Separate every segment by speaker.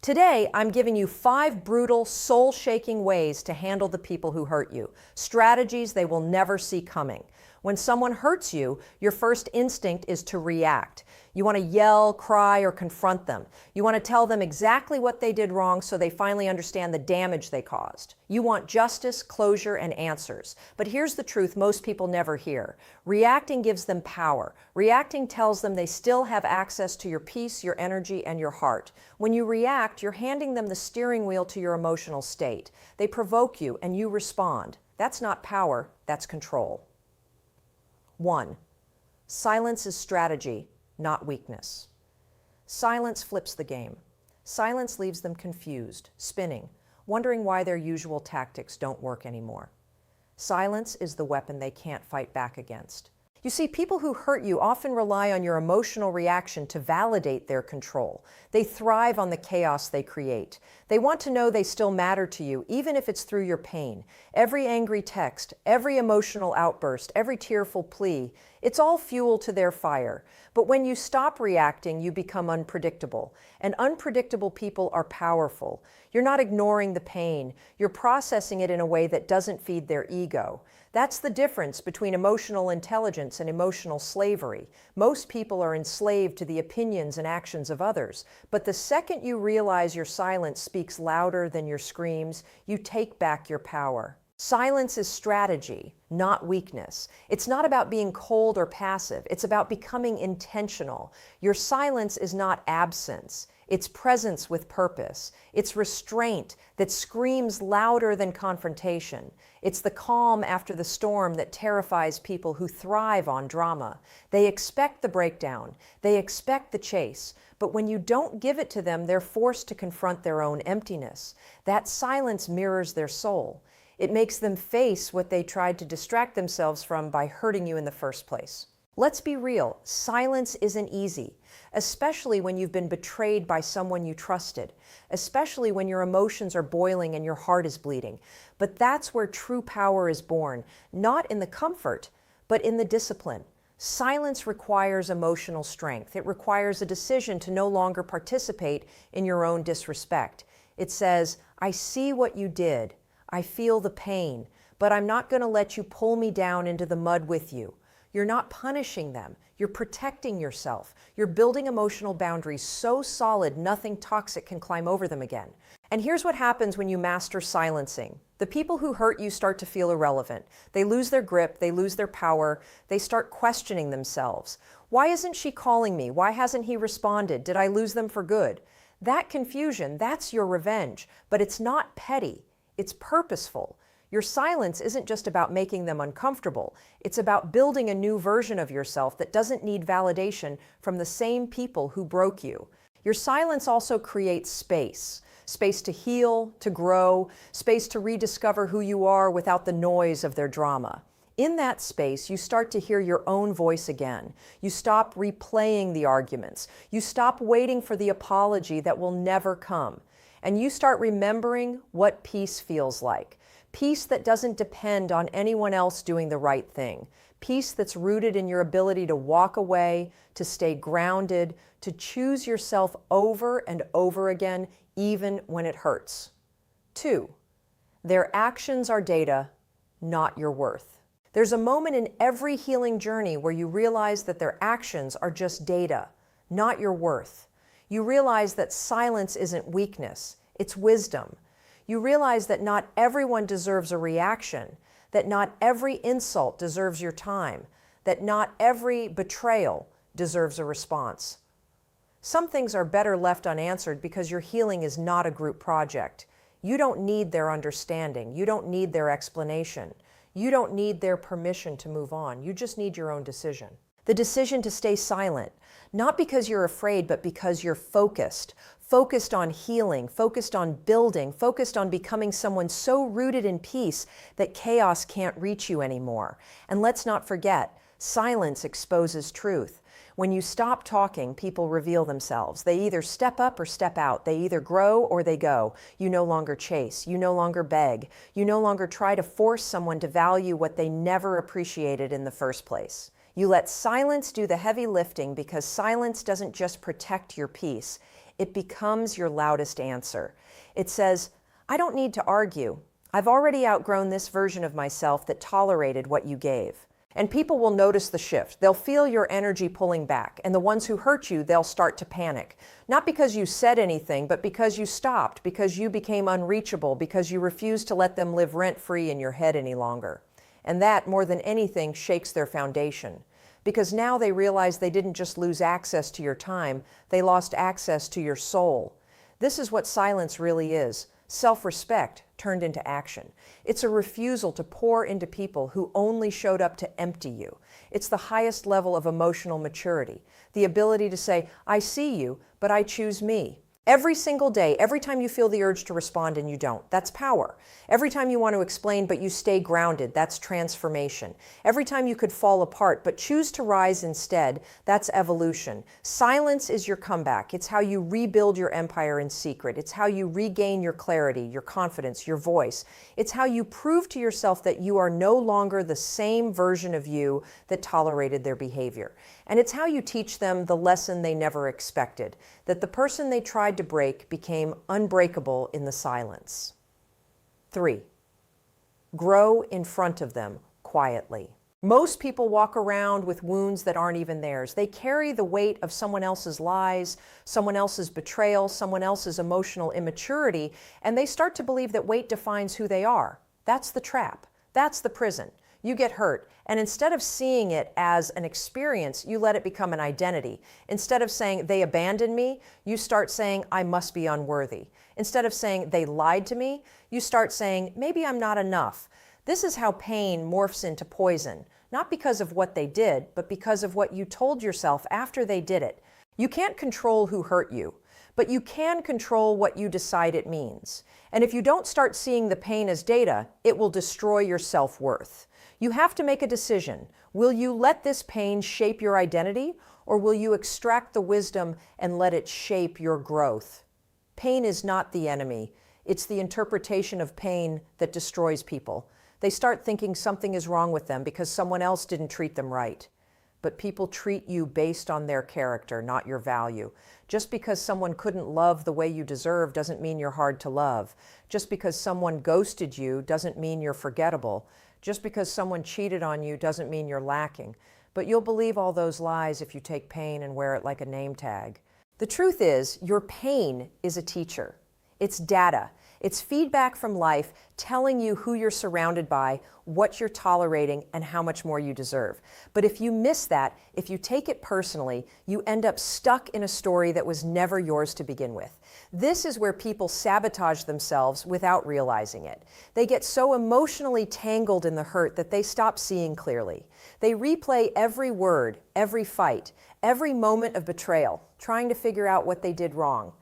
Speaker 1: Today, I'm giving you 5 brutal, soul-shaking ways to handle the people who hurt you. Strategies they will never see coming. When someone hurts you, your first instinct is to react. You want to yell, cry, or confront them. You want to tell them exactly what they did wrong so they finally understand the damage they caused. You want justice, closure, and answers. But here's the truth most people never hear. Reacting gives them power. Reacting tells them they still have access to your peace, your energy, and your heart. When you react, you're handing them the steering wheel to your emotional state. They provoke you, and you respond. That's not power, that's control. 1. Silence is strategy, not weakness. Silence flips the game. Silence leaves them confused, spinning, wondering why their usual tactics don't work anymore. Silence is the weapon they can't fight back against. You see, people who hurt you often rely on your emotional reaction to validate their control. They thrive on the chaos they create. They want to know they still matter to you, even if it's through your pain. Every angry text, every emotional outburst, every tearful plea, it's all fuel to their fire. But when you stop reacting, you become unpredictable. And unpredictable people are powerful. You're not ignoring the pain. You're processing it in a way that doesn't feed their ego. That's the difference between emotional intelligence and emotional slavery. Most people are enslaved to the opinions and actions of others. But the second you realize your silence speaks louder than your screams, you take back your power. Silence is strategy, not weakness. It's not about being cold or passive. It's about becoming intentional. Your silence is not absence. It's presence with purpose. It's restraint that screams louder than confrontation. It's the calm after the storm that terrifies people who thrive on drama. They expect the breakdown. They expect the chase. But when you don't give it to them, they're forced to confront their own emptiness. That silence mirrors their soul. It makes them face what they tried to distract themselves from by hurting you in the first place. Let's be real, silence isn't easy, especially when you've been betrayed by someone you trusted, especially when your emotions are boiling and your heart is bleeding. But that's where true power is born, not in the comfort, but in the discipline. Silence requires emotional strength. It requires a decision to no longer participate in your own disrespect. It says, I see what you did. I feel the pain, but I'm not going to let you pull me down into the mud with you. You're not punishing them. You're protecting yourself. You're building emotional boundaries so solid nothing toxic can climb over them again. And here's what happens when you master silencing. The people who hurt you start to feel irrelevant. They lose their grip. They lose their power. They start questioning themselves. Why isn't she calling me? Why hasn't he responded? Did I lose them for good? That confusion, that's your revenge. But it's not petty. It's purposeful. Your silence isn't just about making them uncomfortable. It's about building a new version of yourself that doesn't need validation from the same people who broke you. Your silence also creates space. Space to heal, to grow, space to rediscover who you are without the noise of their drama. In that space, you start to hear your own voice again. You stop replaying the arguments. You stop waiting for the apology that will never come. And you start remembering what peace feels like. Peace that doesn't depend on anyone else doing the right thing. Peace that's rooted in your ability to walk away, to stay grounded, to choose yourself over and over again, even when it hurts. 2, their actions are data, not your worth. There's a moment in every healing journey where you realize that their actions are just data, not your worth. You realize that silence isn't weakness, it's wisdom. You realize that not everyone deserves a reaction, that not every insult deserves your time, that not every betrayal deserves a response. Some things are better left unanswered because your healing is not a group project. You don't need their understanding. You don't need their explanation. You don't need their permission to move on. You just need your own decision. The decision to stay silent, not because you're afraid, but because you're focused. Focused on healing, focused on building, focused on becoming someone so rooted in peace that chaos can't reach you anymore. And let's not forget, silence exposes truth. When you stop talking, people reveal themselves. They either step up or step out. They either grow or they go. You no longer chase. You no longer beg. You no longer try to force someone to value what they never appreciated in the first place. You let silence do the heavy lifting because silence doesn't just protect your peace. it becomes your loudest answer. It says, I don't need to argue. I've already outgrown this version of myself that tolerated what you gave. And people will notice the shift. They'll feel your energy pulling back. And the ones who hurt you, they'll start to panic. Not because you said anything, but because you stopped, because you became unreachable, because you refused to let them live rent-free in your head any longer. And that, more than anything, shakes their foundation. Because now they realize they didn't just lose access to your time, they lost access to your soul. This is what silence really is. Self-respect turned into action. It's a refusal to pour into people who only showed up to empty you. It's the highest level of emotional maturity, the ability to say, I see you, but I choose me. Every single day, every time you feel the urge to respond and you don't, that's power. Every time you want to explain but you stay grounded, that's transformation. Every time you could fall apart but choose to rise instead, that's evolution. Silence is your comeback. It's how you rebuild your empire in secret. It's how you regain your clarity, your confidence, your voice. It's how you prove to yourself that you are no longer the same version of you that tolerated their behavior. And it's how you teach them the lesson they never expected, that the person they tried to break became unbreakable in the silence. 3. Grow in front of them quietly. Most people walk around with wounds that aren't even theirs. They carry the weight of someone else's lies, someone else's betrayal, someone else's emotional immaturity, and they start to believe that weight defines who they are. That's the trap. That's the prison. You get hurt, and instead of seeing it as an experience, you let it become an identity. Instead of saying, they abandoned me, you start saying, I must be unworthy. Instead of saying, they lied to me, you start saying, maybe I'm not enough. This is how pain morphs into poison, not because of what they did, but because of what you told yourself after they did it. You can't control who hurt you, but you can control what you decide it means. And if you don't start seeing the pain as data, it will destroy your self-worth. You have to make a decision. Will you let this pain shape your identity, or will you extract the wisdom and let it shape your growth? Pain is not the enemy. It's the interpretation of pain that destroys people. They start thinking something is wrong with them because someone else didn't treat them right. But people treat you based on their character, not your value. Just because someone couldn't love the way you deserve doesn't mean you're hard to love. Just because someone ghosted you doesn't mean you're forgettable. Just because someone cheated on you doesn't mean you're lacking. But you'll believe all those lies if you take pain and wear it like a name tag. The truth is, your pain is a teacher. It's data. It's feedback from life telling you who you're surrounded by, what you're tolerating, and how much more you deserve. But if you miss that, if you take it personally, you end up stuck in a story that was never yours to begin with. This is where people sabotage themselves without realizing it. They get so emotionally tangled in the hurt that they stop seeing clearly. They replay every word, every fight, every moment of betrayal, trying to figure out what they did wrong.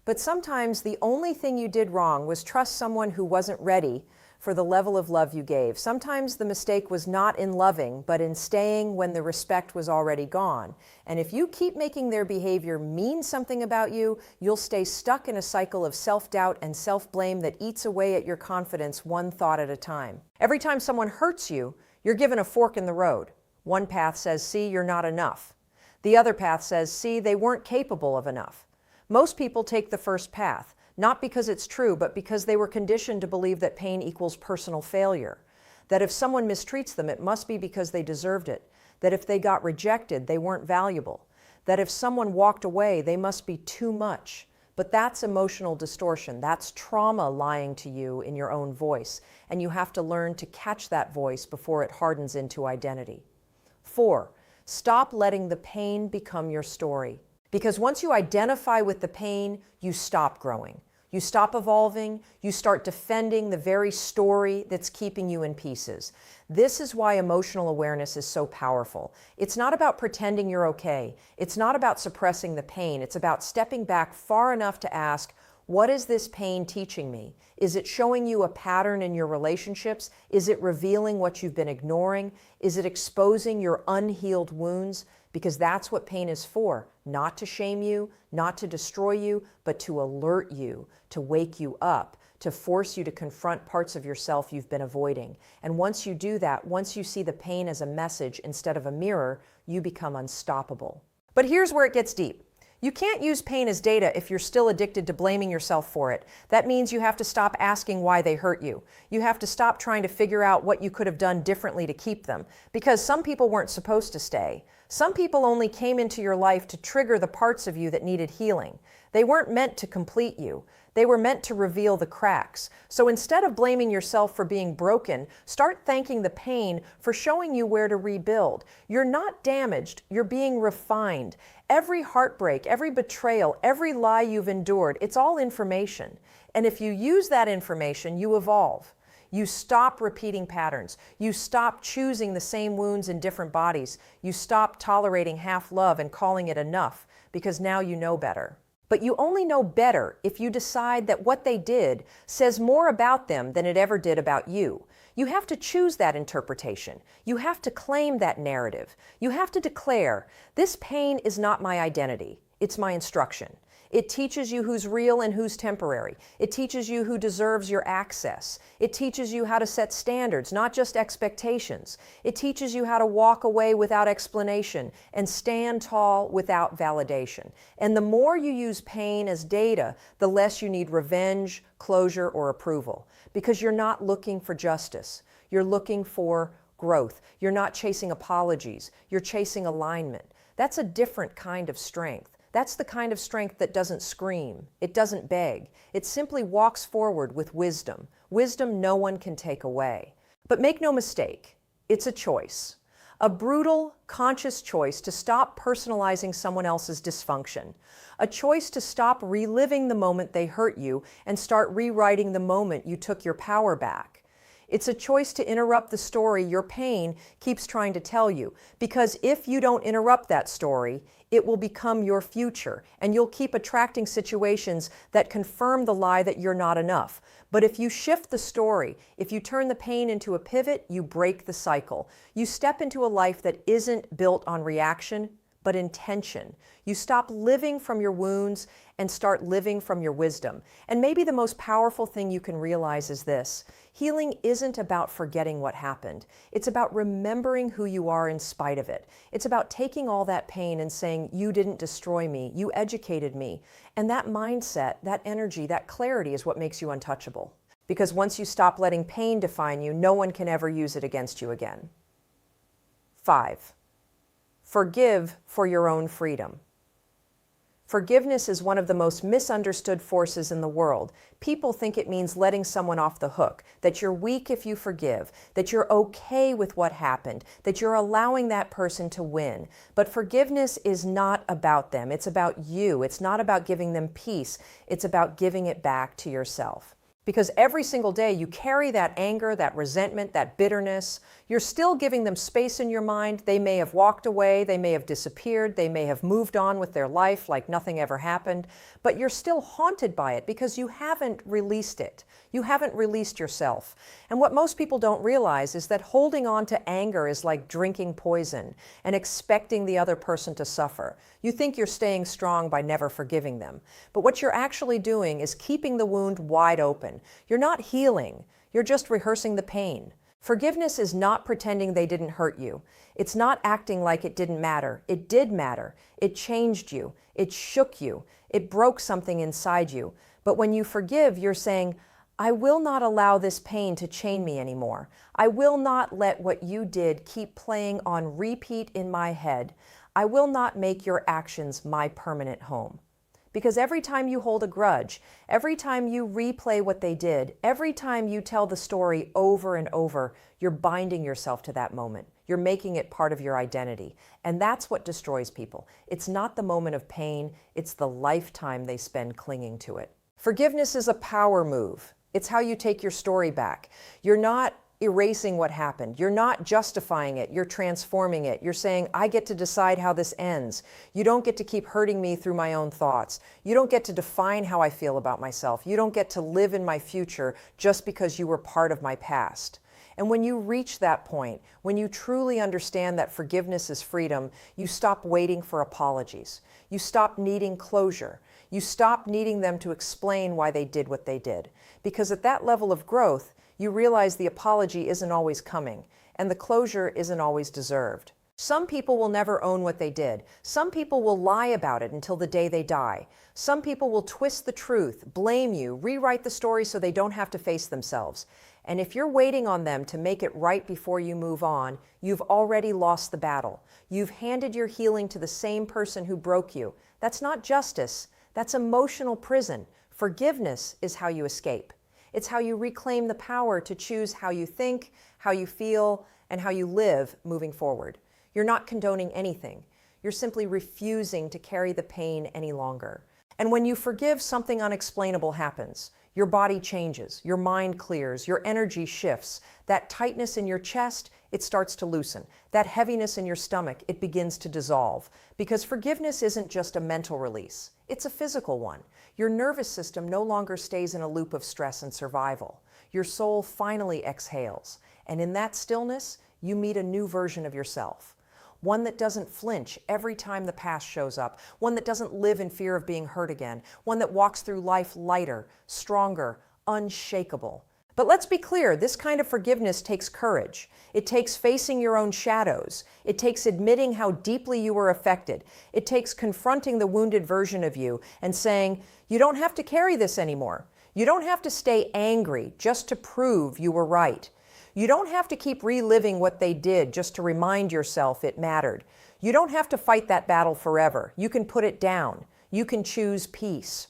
Speaker 1: But sometimes the only thing you did wrong was trust someone who wasn't ready for the level of love you gave. Sometimes the mistake was not in loving, but in staying when the respect was already gone. And if you keep making their behavior mean something about you, you'll stay stuck in a cycle of self-doubt and self-blame that eats away at your confidence one thought at a time. Every time someone hurts you, you're given a fork in the road. One path says, see, you're not enough. The other path says, see, they weren't capable of enough. Most people take the first path, not because it's true, but because they were conditioned to believe that pain equals personal failure. That if someone mistreats them, it must be because they deserved it. That if they got rejected, they weren't valuable. That if someone walked away, they must be too much. But that's emotional distortion. That's trauma lying to you in your own voice. And you have to learn to catch that voice before it hardens into identity. 4, stop letting the pain become your story. Because once you identify with the pain, you stop growing. You stop evolving. You start defending the very story that's keeping you in pieces. This is why emotional awareness is so powerful. It's not about pretending you're okay. It's not about suppressing the pain. It's about stepping back far enough to ask, what is this pain teaching me? Is it showing you a pattern in your relationships? Is it revealing what you've been ignoring? Is it exposing your unhealed wounds? Because that's what pain is for, not to shame you, not to destroy you, but to alert you, to wake you up, to force you to confront parts of yourself you've been avoiding. And once you do that, once you see the pain as a message instead of a mirror, you become unstoppable. But here's where it gets deep. You can't use pain as data if you're still addicted to blaming yourself for it. That means you have to stop asking why they hurt you. You have to stop trying to figure out what you could have done differently to keep them. Because some people weren't supposed to stay. Some people only came into your life to trigger the parts of you that needed healing. They weren't meant to complete you. They were meant to reveal the cracks. So instead of blaming yourself for being broken, start thanking the pain for showing you where to rebuild. You're not damaged, you're being refined. Every heartbreak, every betrayal, every lie you've endured, it's all information. And if you use that information, you evolve. You stop repeating patterns. You stop choosing the same wounds in different bodies. You stop tolerating half love and calling it enough, because now you know better. But you only know better if you decide that what they did says more about them than it ever did about you. You have to choose that interpretation. You have to claim that narrative. You have to declare, this pain is not my identity, it's my instruction. It teaches you who's real and who's temporary. It teaches you who deserves your access. It teaches you how to set standards, not just expectations. It teaches you how to walk away without explanation and stand tall without validation. And the more you use pain as data, the less you need revenge, closure, or approval. Because you're not looking for justice. You're looking for growth. You're not chasing apologies. You're chasing alignment. That's a different kind of strength. That's the kind of strength that doesn't scream, it doesn't beg, it simply walks forward with wisdom. Wisdom no one can take away. But make no mistake, it's a choice. A brutal, conscious choice to stop personalizing someone else's dysfunction. A choice to stop reliving the moment they hurt you and start rewriting the moment you took your power back. It's a choice to interrupt the story your pain keeps trying to tell you, because if you don't interrupt that story, it will become your future, and you'll keep attracting situations that confirm the lie that you're not enough. But if you shift the story, if you turn the pain into a pivot, you break the cycle. You step into a life that isn't built on reaction, but intention. You stop living from your wounds and start living from your wisdom. And maybe the most powerful thing you can realize is this: healing isn't about forgetting what happened. It's about remembering who you are in spite of it. It's about taking all that pain and saying, you didn't destroy me, you educated me. And that mindset, that energy, that clarity is what makes you untouchable. Because once you stop letting pain define you, no one can ever use it against you again. 5. Forgive for your own freedom. Forgiveness is one of the most misunderstood forces in the world. People think it means letting someone off the hook, that you're weak if you forgive, that you're okay with what happened, that you're allowing that person to win. But forgiveness is not about them. It's about you. It's not about giving them peace. It's about giving it back to yourself. Because every single day you carry that anger, that resentment, that bitterness. You're still giving them space in your mind. They may have walked away, they may have disappeared, they may have moved on with their life like nothing ever happened, but you're still haunted by it because you haven't released it. You haven't released yourself. And what most people don't realize is that holding on to anger is like drinking poison and expecting the other person to suffer. You think you're staying strong by never forgiving them. But what you're actually doing is keeping the wound wide open. You're not healing. You're just rehearsing the pain. Forgiveness is not pretending they didn't hurt you. It's not acting like it didn't matter. It did matter. It changed you. It shook you. It broke something inside you. But when you forgive, you're saying, I will not allow this pain to chain me anymore. I will not let what you did keep playing on repeat in my head. I will not make your actions my permanent home. Because every time you hold a grudge, every time you replay what they did, every time you tell the story over and over, you're binding yourself to that moment. You're making it part of your identity. And that's what destroys people. It's not the moment of pain, it's the lifetime they spend clinging to it. Forgiveness is a power move. It's how you take your story back. You're not erasing what happened. You're not justifying it. You're transforming it. You're saying, I get to decide how this ends. You don't get to keep hurting me through my own thoughts. You don't get to define how I feel about myself. You don't get to live in my future just because you were part of my past. And when you reach that point, when you truly understand that forgiveness is freedom, you stop waiting for apologies. You stop needing closure. You stop needing them to explain why they did what they did. Because at that level of growth, you realize the apology isn't always coming, and the closure isn't always deserved. Some people will never own what they did. Some people will lie about it until the day they die. Some people will twist the truth, blame you, rewrite the story so they don't have to face themselves. And if you're waiting on them to make it right before you move on, you've already lost the battle. You've handed your healing to the same person who broke you. That's not justice. That's emotional prison. Forgiveness is how you escape. It's how you reclaim the power to choose how you think, how you feel, and how you live moving forward. You're not condoning anything. You're simply refusing to carry the pain any longer. And when you forgive, something unexplainable happens. Your body changes, your mind clears, your energy shifts. That tightness in your chest, it starts to loosen. That heaviness in your stomach, it begins to dissolve. Because forgiveness isn't just a mental release, it's a physical one. Your nervous system no longer stays in a loop of stress and survival. Your soul finally exhales. And in that stillness, you meet a new version of yourself. One that doesn't flinch every time the past shows up, one that doesn't live in fear of being hurt again, one that walks through life lighter, stronger, unshakable. But let's be clear, this kind of forgiveness takes courage. It takes facing your own shadows. It takes admitting how deeply you were affected. It takes confronting the wounded version of you and saying, you don't have to carry this anymore. You don't have to stay angry just to prove you were right. You don't have to keep reliving what they did just to remind yourself it mattered. You don't have to fight that battle forever. You can put it down. You can choose peace.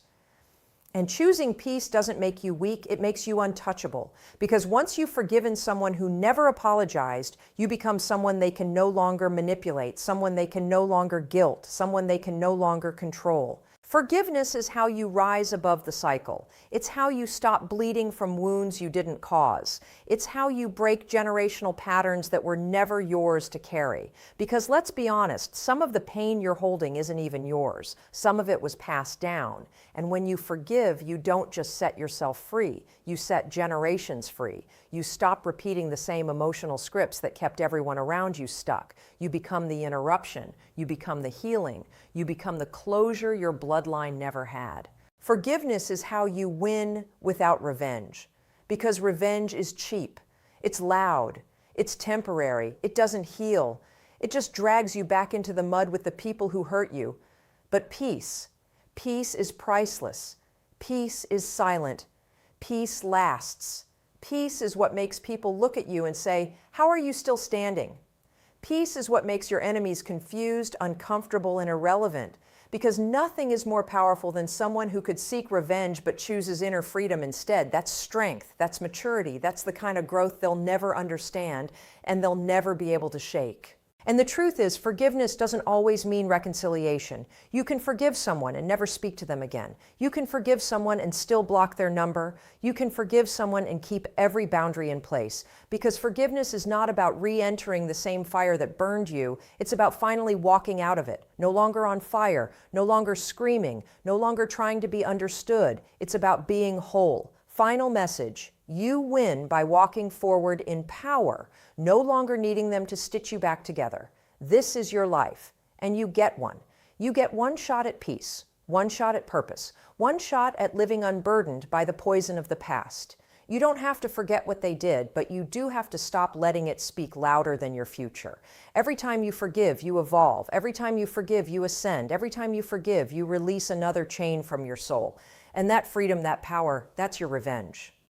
Speaker 1: And choosing peace doesn't make you weak, it makes you untouchable. Because once you've forgiven someone who never apologized, you become someone they can no longer manipulate, someone they can no longer guilt, someone they can no longer control. Forgiveness is how you rise above the cycle. It's how you stop bleeding from wounds you didn't cause. It's how you break generational patterns that were never yours to carry. Because let's be honest, some of the pain you're holding isn't even yours. Some of it was passed down. And when you forgive, you don't just set yourself free. You set generations free. You stop repeating the same emotional scripts that kept everyone around you stuck. You become the interruption. You become the healing. You become the closure your bloodline never had. Forgiveness is how you win without revenge. Because revenge is cheap. It's loud. It's temporary. It doesn't heal. It just drags you back into the mud with the people who hurt you. But peace is priceless. Peace is silent. Peace lasts. Peace is what makes people look at you and say, how are you still standing? Peace is what makes your enemies confused, uncomfortable, and irrelevant. Because nothing is more powerful than someone who could seek revenge but chooses inner freedom instead. That's strength, that's maturity, that's the kind of growth they'll never understand and they'll never be able to shake. And the truth is, forgiveness doesn't always mean reconciliation. You can forgive someone and never speak to them again. You can forgive someone and still block their number. You can forgive someone and keep every boundary in place. Because forgiveness is not about re-entering the same fire that burned you. It's about finally walking out of it. No longer on fire, no longer screaming, no longer trying to be understood. It's about being whole. Final message, you win by walking forward in power, no longer needing them to stitch you back together. This is your life, and you get one. You get one shot at peace, one shot at purpose, one shot at living unburdened by the poison of the past. You don't have to forget what they did, but you do have to stop letting it speak louder than your future. Every time you forgive, you evolve. Every time you forgive, you ascend. Every time you forgive, you release another chain from your soul. And that freedom, that power, that's your revenge.